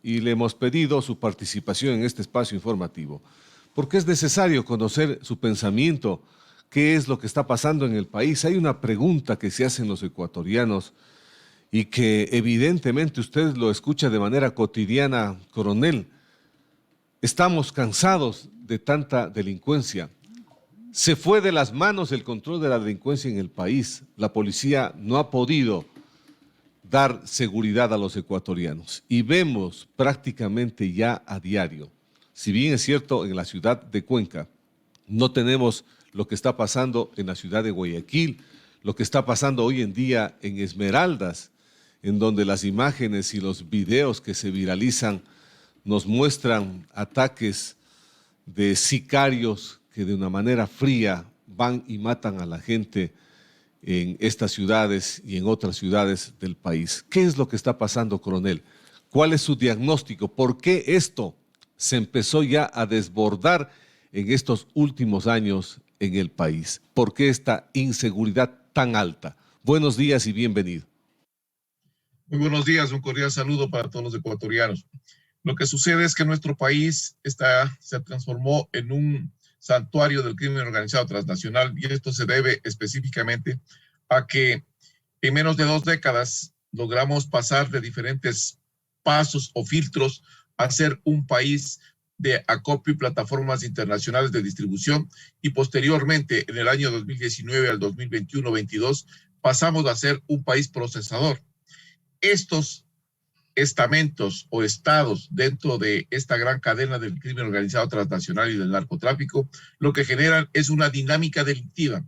y le hemos pedido su participación en este espacio informativo, porque es necesario conocer su pensamiento, qué es lo que está pasando en el país. Hay una pregunta que se hacen los ecuatorianos y que evidentemente usted lo escucha de manera cotidiana, coronel. Estamos cansados de tanta delincuencia. Se fue de las manos el control de la delincuencia en el país. La policía no ha podido dar seguridad a los ecuatorianos y vemos prácticamente ya a diario. Si bien es cierto, en la ciudad de Cuenca no tenemos lo que está pasando en la ciudad de Guayaquil, lo que está pasando hoy en día en Esmeraldas, en donde las imágenes y los videos que se viralizan nos muestran ataques de sicarios que de una manera fría van y matan a la gente en estas ciudades y en otras ciudades del país. ¿Qué es lo que está pasando, coronel? ¿Cuál es su diagnóstico? ¿Por qué esto se empezó ya a desbordar en estos últimos años en el país? ¿Por qué esta inseguridad tan alta? Buenos días y bienvenido. Muy buenos días, un cordial saludo para todos los ecuatorianos. Lo que sucede es que nuestro país se transformó en un santuario del crimen organizado transnacional, y esto se debe específicamente a que en menos de 2 décadas logramos pasar de diferentes pasos o filtros a ser un país de acopio y plataformas internacionales de distribución, y posteriormente en el año 2019 al 2021-22 pasamos a ser un país procesador. Estos estamentos o estados dentro de esta gran cadena del crimen organizado transnacional y del narcotráfico, lo que generan es una dinámica delictiva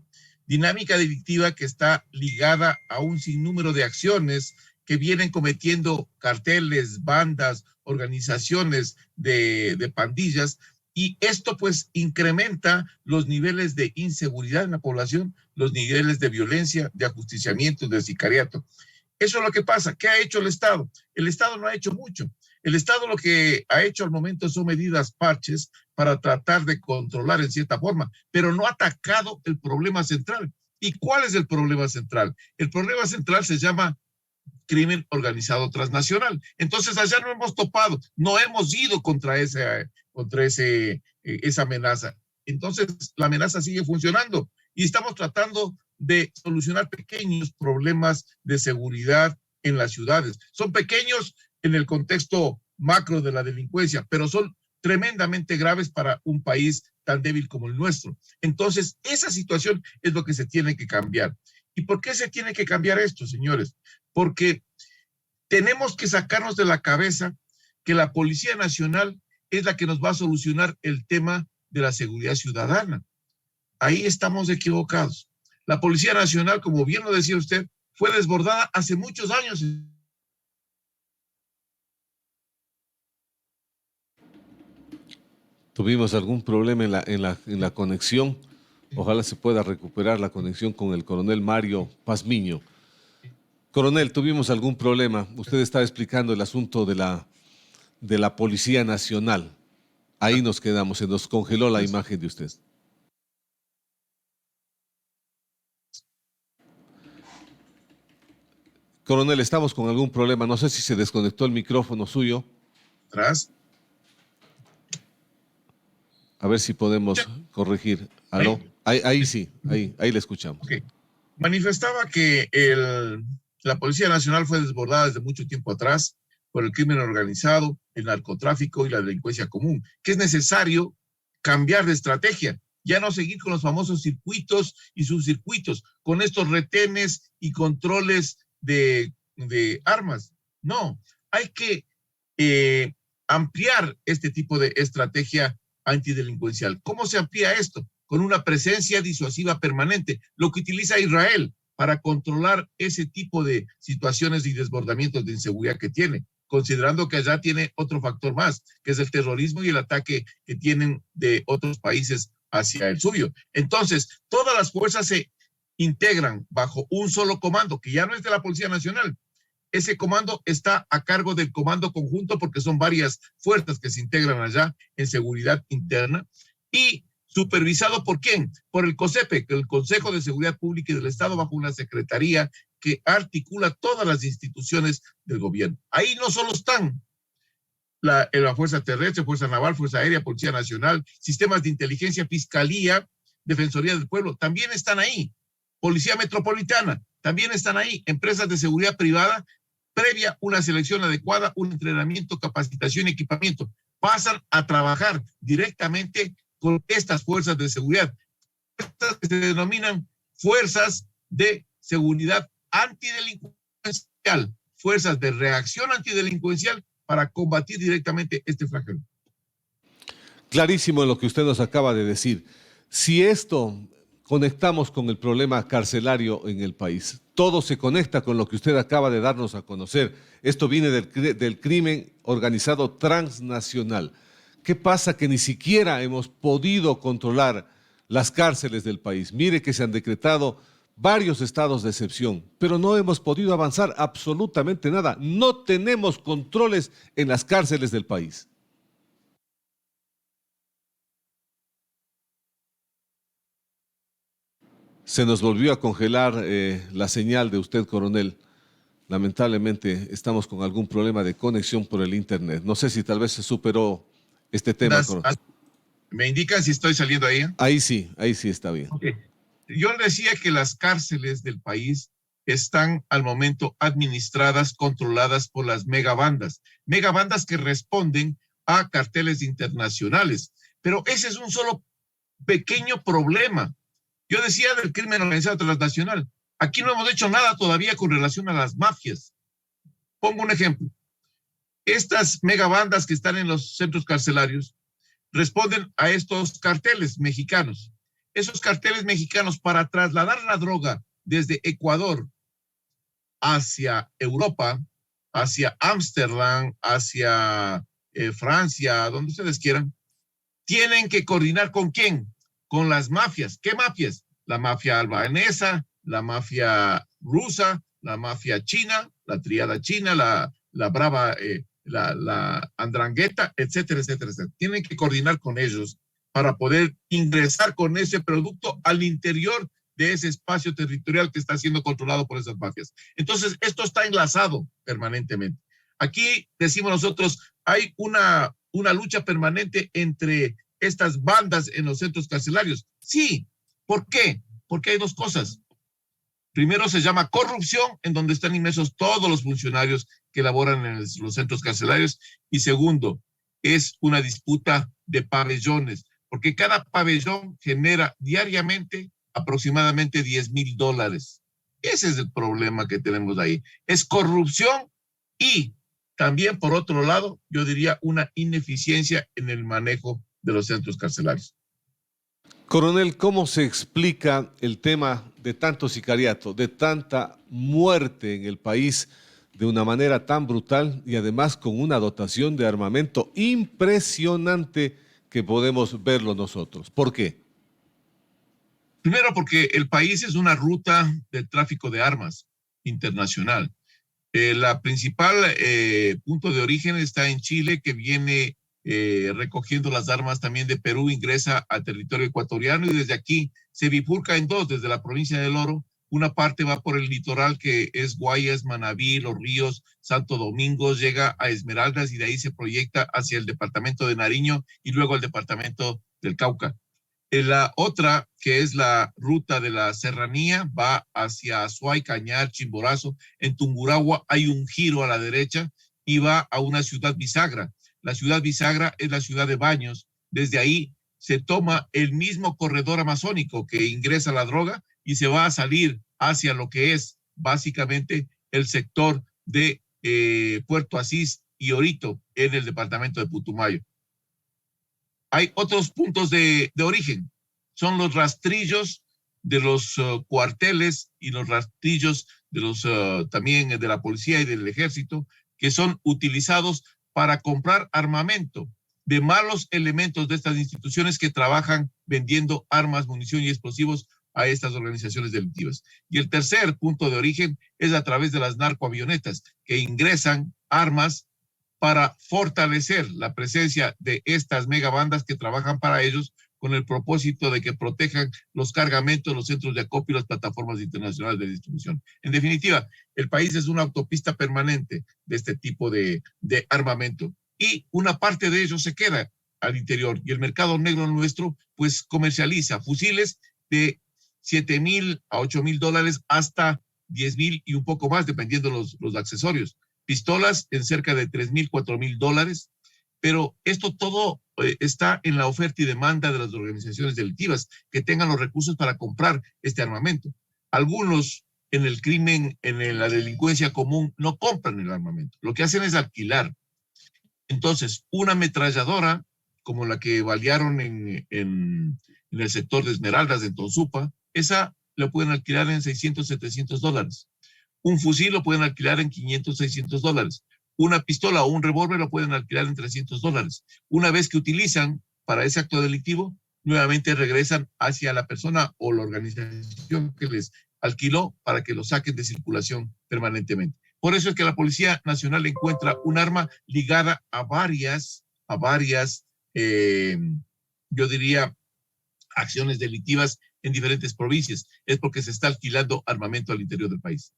que está ligada a un sinnúmero de acciones que vienen cometiendo carteles, bandas, organizaciones de pandillas, y esto pues incrementa los niveles de inseguridad en la población, los niveles de violencia, de ajusticiamiento, de sicariato. Eso es lo que pasa. ¿Qué ha hecho el Estado? El Estado no ha hecho mucho. El Estado lo que ha hecho al momento son medidas parches para tratar de controlar en cierta forma, pero no ha atacado el problema central. ¿Y cuál es el problema central? El problema central se llama crimen organizado transnacional. Entonces allá no hemos topado, no hemos ido contra esa amenaza. Entonces la amenaza sigue funcionando y estamos tratando de solucionar pequeños problemas de seguridad en las ciudades. Son pequeños en el contexto macro de la delincuencia, pero son tremendamente graves para un país tan débil como el nuestro. Entonces, esa situación es lo que se tiene que cambiar. ¿Y por qué se tiene que cambiar esto, señores? Porque tenemos que sacarnos de la cabeza que la Policía Nacional es la que nos va a solucionar el tema de la seguridad ciudadana. Ahí estamos equivocados. La Policía Nacional, como bien lo decía usted, fue desbordada hace muchos años. Tuvimos algún problema en la conexión. Ojalá se pueda recuperar la conexión con el coronel Mario Pazmiño. Coronel, tuvimos algún problema. Usted está explicando el asunto de la Policía Nacional. Ahí nos quedamos, se nos congeló la imagen de usted. Coronel, estamos con algún problema. No sé si se desconectó el micrófono suyo. ¿Atrás? A ver si podemos corregir. ¿Aló? Ahí sí, ahí le escuchamos. Okay. Manifestaba que la Policía Nacional fue desbordada desde mucho tiempo atrás por el crimen organizado, el narcotráfico y la delincuencia común, que es necesario cambiar de estrategia, ya no seguir con los famosos circuitos y subcircuitos, con estos retenes y controles de armas. No, hay que ampliar este tipo de estrategia antidelincuencial. ¿Cómo se amplía esto? Con una presencia disuasiva permanente, lo que utiliza Israel para controlar ese tipo de situaciones y desbordamientos de inseguridad que tiene, considerando que allá tiene otro factor más, que es el terrorismo y el ataque que tienen de otros países hacia el suyo. Entonces, todas las fuerzas se integran bajo un solo comando, que ya no es de la Policía Nacional. Ese comando está a cargo del Comando Conjunto, porque son varias fuerzas que se integran allá en seguridad interna, y supervisado ¿por quién? Por el COSEPE, el Consejo de Seguridad Pública y del Estado, bajo una secretaría que articula todas las instituciones del gobierno. Ahí no solo están la Fuerza Terrestre, Fuerza Naval, Fuerza Aérea, Policía Nacional, sistemas de inteligencia, Fiscalía, Defensoría del Pueblo, también están ahí. Policía Metropolitana, también están ahí. Empresas de seguridad privada, previa una selección adecuada, un entrenamiento, capacitación y equipamiento. Pasan a trabajar directamente con estas fuerzas de seguridad. Estas que se denominan fuerzas de seguridad antidelincuencial, fuerzas de reacción antidelincuencial para combatir directamente este flagelo. Clarísimo en lo que usted nos acaba de decir. Si esto conectamos con el problema carcelario en el país, todo se conecta con lo que usted acaba de darnos a conocer. Esto viene del crimen organizado transnacional. ¿Qué pasa? Que ni siquiera hemos podido controlar las cárceles del país. Mire que se han decretado varios estados de excepción, pero no hemos podido avanzar absolutamente nada. No tenemos controles en las cárceles del país. Se nos volvió a congelar la señal de usted, coronel. Lamentablemente estamos con algún problema de conexión por el internet. No sé si tal vez se superó este tema, coronel. ¿Me indican si estoy saliendo ahí? Ahí sí está bien. Okay. Yo decía que las cárceles del país están al momento administradas, controladas por las megabandas que responden a carteles internacionales. Pero ese es un solo pequeño problema. Yo decía del crimen organizado transnacional. Aquí no hemos hecho nada todavía con relación a las mafias. Pongo un ejemplo. Estas megabandas que están en los centros carcelarios responden a estos carteles mexicanos. Esos carteles mexicanos, para trasladar la droga desde Ecuador hacia Europa, hacia Ámsterdam, hacia Francia, donde ustedes quieran, tienen que coordinar ¿con quién? Con las mafias. ¿Qué mafias? La mafia albanesa, la mafia rusa, la mafia china, la triada china, la brava, la andrangueta, etcétera, etcétera, etcétera. Tienen que coordinar con ellos para poder ingresar con ese producto al interior de ese espacio territorial que está siendo controlado por esas mafias. Entonces, esto está enlazado permanentemente. Aquí decimos nosotros, hay una lucha permanente entre estas bandas en los centros carcelarios. Sí, ¿por qué? Porque hay dos cosas. Primero se llama corrupción, en donde están inmersos todos los funcionarios que laboran en los centros carcelarios. Y segundo, es una disputa de pabellones, porque cada pabellón genera diariamente aproximadamente $10,000. Ese es el problema que tenemos ahí. Es corrupción y también, por otro lado, yo diría una ineficiencia en el manejo de los centros carcelarios. Coronel, ¿cómo se explica el tema de tanto sicariato, de tanta muerte en el país de una manera tan brutal y además con una dotación de armamento impresionante que podemos verlo nosotros? ¿Por qué? Primero, porque el país es una ruta de tráfico de armas internacional. La principal punto de origen está en Chile, que viene recogiendo las armas también de Perú, ingresa al territorio ecuatoriano y desde aquí se bifurca en dos, desde la provincia del Oro. Una parte va por el litoral, que es Guayas, Manabí, Los Ríos, Santo Domingo, llega a Esmeraldas y de ahí se proyecta hacia el departamento de Nariño y luego al departamento del Cauca. La otra, que es la ruta de la serranía, va hacia Azuay, Cañar, Chimborazo. En Tungurahua hay un giro a la derecha y va a una ciudad bisagra. La ciudad bisagra es la ciudad de Baños. Desde ahí se toma el mismo corredor amazónico que ingresa la droga y se va a salir hacia lo que es básicamente el sector de Puerto Asís y Orito en el departamento de Putumayo. Hay otros puntos de origen. Son los rastrillos de los cuarteles y los rastrillos de los también de la policía y del ejército, que son utilizados para comprar armamento de malos elementos de estas instituciones que trabajan vendiendo armas, munición y explosivos a estas organizaciones delictivas. Y el tercer punto de origen es a través de las narcoavionetas, que ingresan armas para fortalecer la presencia de estas megabandas que trabajan para ellos con el propósito de que protejan los cargamentos, los centros de acopio y las plataformas internacionales de distribución. En definitiva, el país es una autopista permanente de este tipo de armamento. y una parte de ellos se queda al interior. Y el mercado negro nuestro, pues comercializa fusiles de 7,000 a 8,000 dólares hasta 10,000 y un poco más, dependiendo los accesorios. Pistolas en cerca de 3,000, 4,000 dólares. Pero esto todo está en la oferta y demanda de las organizaciones delictivas que tengan los recursos para comprar este armamento. Algunos en el crimen, en la delincuencia común, no compran el armamento. Lo que hacen es alquilar. Entonces, una ametralladora como la que balearon en el sector de Esmeraldas, de Tonsupa, esa la pueden alquilar en 600, 700 dólares. Un fusil lo pueden alquilar en 500, 600 dólares. Una pistola o un revólver lo pueden alquilar en 300 dólares. Una vez que utilizan para ese acto delictivo, nuevamente regresan hacia la persona o la organización que les alquiló para que lo saquen de circulación permanentemente. Por eso es que la Policía Nacional encuentra un arma ligada a varias, yo diría, acciones delictivas en diferentes provincias. Es porque se está alquilando armamento al interior del país.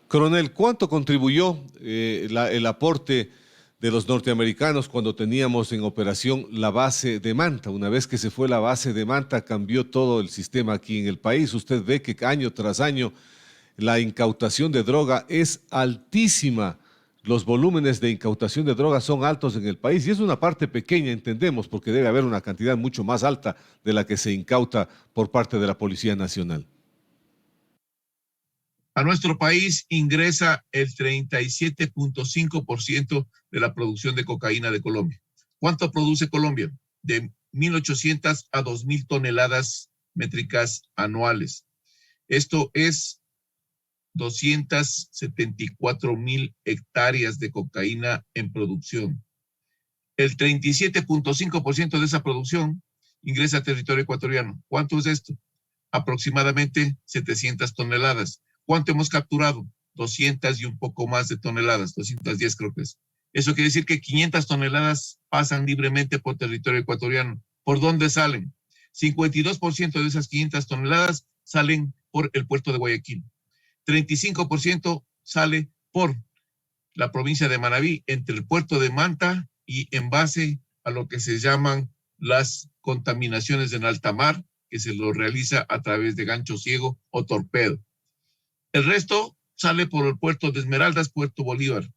Coronel, ¿cuánto contribuyó el aporte de los norteamericanos cuando teníamos en operación la base de Manta? Una vez que se fue la base de Manta, cambió todo el sistema aquí en el país. Usted ve que año tras año la incautación de droga es altísima. Los volúmenes de incautación de droga son altos en el país y es una parte pequeña, entendemos, porque debe haber una cantidad mucho más alta de la que se incauta por parte de la Policía Nacional. A nuestro país ingresa el 37.5% de la producción de cocaína de Colombia. ¿Cuánto produce Colombia? De 1.800 a 2,000 toneladas métricas anuales. Esto es 274,000 hectáreas de cocaína en producción. El 37.5% de esa producción ingresa a territorio ecuatoriano. ¿Cuánto es esto? Aproximadamente 700 toneladas. ¿Cuánto hemos capturado? 200 y un poco más de toneladas, 210 creo que es. Eso quiere decir que 500 toneladas pasan libremente por territorio ecuatoriano. ¿Por dónde salen? 52% de esas 500 toneladas salen por el puerto de Guayaquil. 35% sale por la provincia de Manabí, entre el puerto de Manta y en base a lo que se llaman las contaminaciones en alta mar, que se lo realiza a través de gancho ciego o torpedo. El resto sale por el puerto de Esmeraldas, Puerto Bolívar.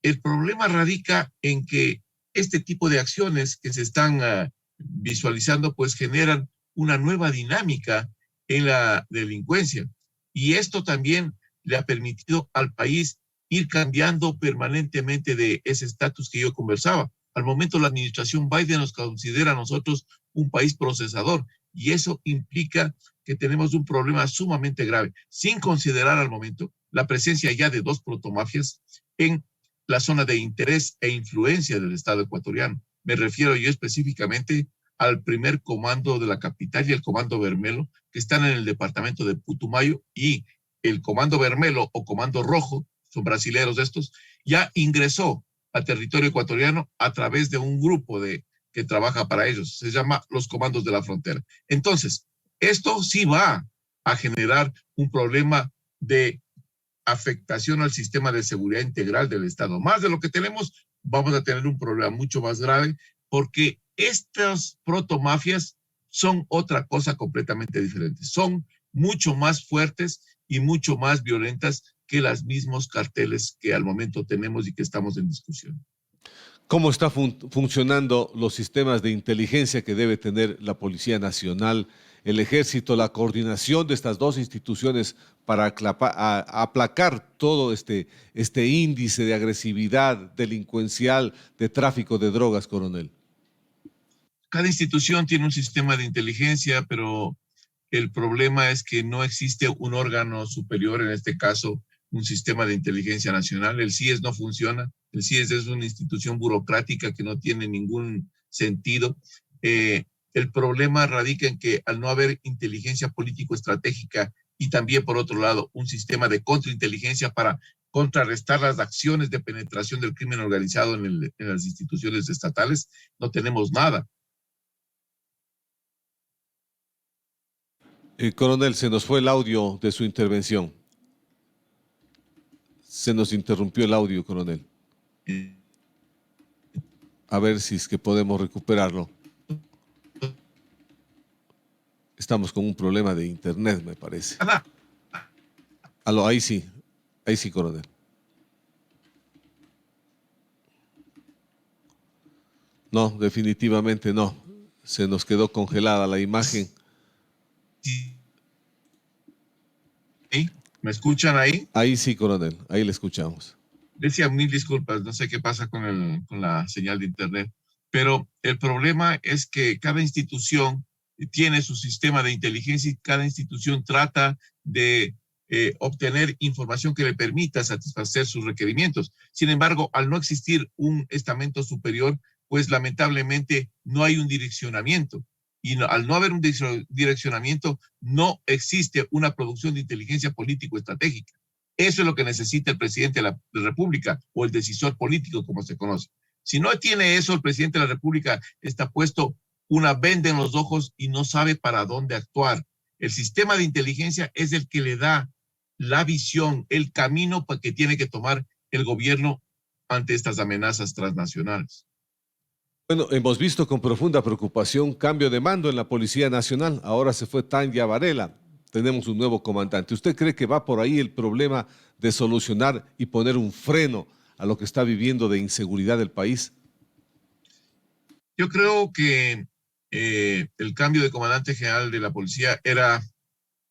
El problema radica en que este tipo de acciones que se están visualizando pues generan una nueva dinámica en la delincuencia. Y esto también le ha permitido al país ir cambiando permanentemente de ese estatus que yo conversaba. Al momento la administración Biden nos considera a nosotros un país procesador y eso implica que tenemos un problema sumamente grave, sin considerar al momento la presencia ya de 2 protomafias en la zona de interés e influencia del Estado ecuatoriano. Me refiero yo específicamente al primer comando de la capital y el comando Bermelo, que están en el departamento de Putumayo, y el comando Bermelo o comando Rojo, son brasileños estos, ya ingresó a territorio ecuatoriano a través de un grupo que trabaja para ellos. Se llama los comandos de la frontera. Entonces, esto sí va a generar un problema de afectación al sistema de seguridad integral del Estado. Más de lo que tenemos, vamos a tener un problema mucho más grave porque estas protomafias son otra cosa completamente diferente. Son mucho más fuertes y mucho más violentas que los mismos carteles que al momento tenemos y que estamos en discusión. ¿Cómo están funcionando los sistemas de inteligencia que debe tener la Policía Nacional, el Ejército, la coordinación de estas dos instituciones para aplacar todo este índice de agresividad delincuencial, de tráfico de drogas, coronel? Cada institución tiene un sistema de inteligencia, pero el problema es que no existe un órgano superior, en este caso, un sistema de inteligencia nacional. El CIES no funciona. El CIES es una institución burocrática que no tiene ningún sentido. El problema radica en que al no haber inteligencia político-estratégica y también, por otro lado, un sistema de contrainteligencia para contrarrestar las acciones de penetración del crimen organizado en las instituciones estatales, no tenemos nada. Coronel, se nos fue el audio de su intervención. Se nos interrumpió el audio, coronel. A ver si es que podemos recuperarlo. Estamos con un problema de internet, me parece. Aló, ahí sí, coronel. No, definitivamente no. Se nos quedó congelada la imagen. ¿Sí? ¿Me escuchan ahí? Ahí sí, coronel, ahí le escuchamos. Decía, mil disculpas, no sé qué pasa con la señal de internet, pero el problema es que cada institución tiene su sistema de inteligencia y cada institución trata de obtener información que le permita satisfacer sus requerimientos. Sin embargo, al no existir un estamento superior, pues lamentablemente no hay un direccionamiento. Y al no haber un direccionamiento, no existe una producción de inteligencia político-estratégica. Eso es lo que necesita el presidente de la República o el decisor político, como se conoce. Si no tiene eso, el presidente de la República está puesto una venda en los ojos y no sabe para dónde actuar. El sistema de inteligencia es el que le da la visión, el camino que tiene que tomar el gobierno ante estas amenazas transnacionales. Bueno, hemos visto con profunda preocupación cambio de mando en la Policía Nacional. Ahora se fue Tanya Varela. Tenemos un nuevo comandante. ¿Usted cree que va por ahí el problema de solucionar y poner un freno a lo que está viviendo de inseguridad el país? Yo creo que el cambio de comandante general de la policía era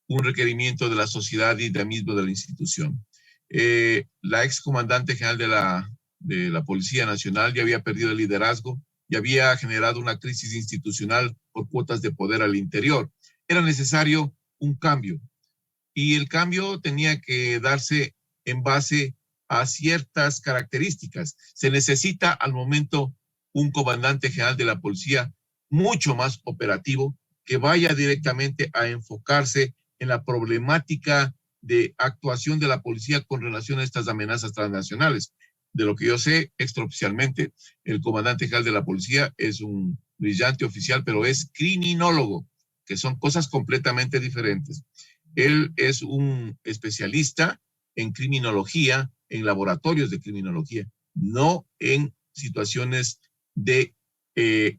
un requerimiento de la sociedad y también de la institución. La ex comandante general de la Policía Nacional ya había perdido el liderazgo y había generado una crisis institucional por cuotas de poder al interior. Era necesario un cambio y el cambio tenía que darse en base a ciertas características. Se necesita al momento un comandante general de la policía mucho más operativo que vaya directamente a enfocarse en la problemática de actuación de la policía con relación a estas amenazas transnacionales. De lo que yo sé, extraoficialmente, el comandante general de la policía es un brillante oficial, pero es criminólogo, que son cosas completamente diferentes. Él es un especialista en criminología, en laboratorios de criminología, no en situaciones de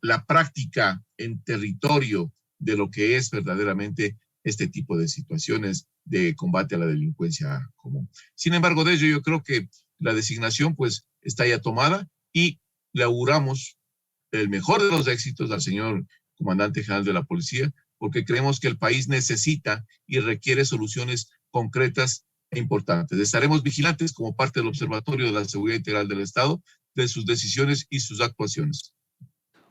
la práctica en territorio de lo que es verdaderamente este tipo de situaciones de combate a la delincuencia común. Sin embargo, de ello yo creo que la designación pues está ya tomada y le auguramos el mejor de los éxitos al señor comandante general de la policía, porque creemos que el país necesita y requiere soluciones concretas e importantes. Estaremos vigilantes como parte del Observatorio de la Seguridad Integral del Estado de sus decisiones y sus actuaciones.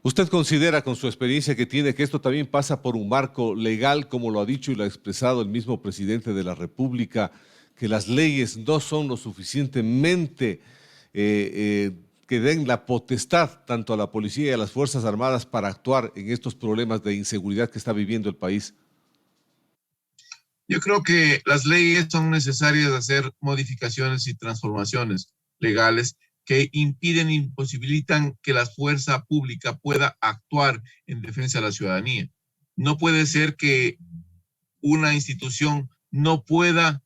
¿Usted considera con su experiencia que tiene que esto también pasa por un marco legal, como lo ha dicho y lo ha expresado el mismo presidente de la República, que las leyes no son lo suficientemente que den la potestad tanto a la policía y a las Fuerzas Armadas para actuar en estos problemas de inseguridad que está viviendo el país? Yo creo que las leyes son necesarias hacer modificaciones y transformaciones legales que impiden, imposibilitan que la fuerza pública pueda actuar en defensa de la ciudadanía. No puede ser que una institución no pueda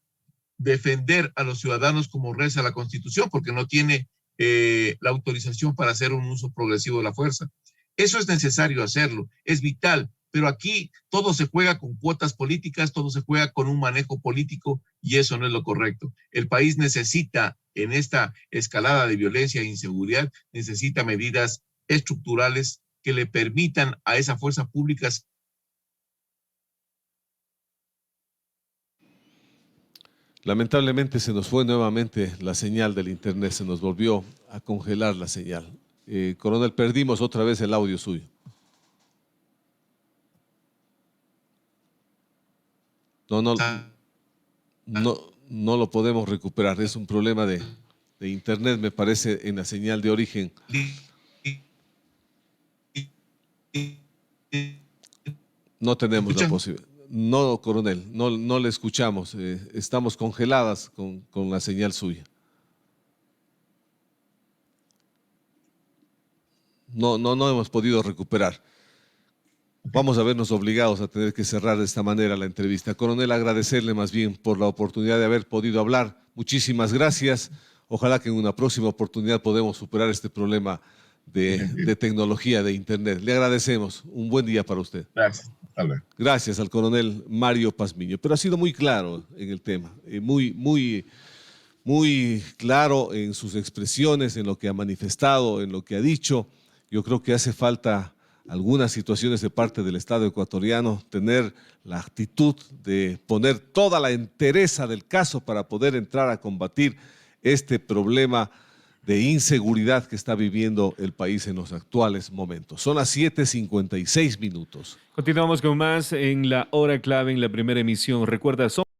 defender a los ciudadanos como reza la Constitución, porque no tiene la autorización para hacer un uso progresivo de la fuerza. Eso es necesario hacerlo, es vital, pero aquí todo se juega con cuotas políticas, todo se juega con un manejo político y eso no es lo correcto. El país necesita, en esta escalada de violencia e inseguridad, necesita medidas estructurales que le permitan a esa fuerza pública. Lamentablemente se nos fue nuevamente la señal del internet, se nos volvió a congelar la señal. Coronel, perdimos otra vez el audio suyo. No lo podemos recuperar, es un problema de internet, me parece, en la señal de origen. No tenemos la posibilidad. No, coronel, no le escuchamos. Estamos congeladas con la señal suya. No hemos podido recuperar. Vamos a vernos obligados a tener que cerrar de esta manera la entrevista. Coronel, agradecerle más bien por la oportunidad de haber podido hablar. Muchísimas gracias. Ojalá que en una próxima oportunidad podamos superar este problema de tecnología, de Internet. Le agradecemos. Un buen día para usted. Gracias. Hasta luego. Gracias al coronel Mario Pazmiño. Pero ha sido muy claro en el tema, muy claro en sus expresiones, en lo que ha manifestado, en lo que ha dicho. Yo creo que hace falta algunas situaciones de parte del Estado ecuatoriano, tener la actitud de poner toda la entereza del caso para poder entrar a combatir este problema de inseguridad que está viviendo el país en los actuales momentos. Son las 7:56 minutos. Continuamos con más en la hora clave en la primera emisión. Recuerda,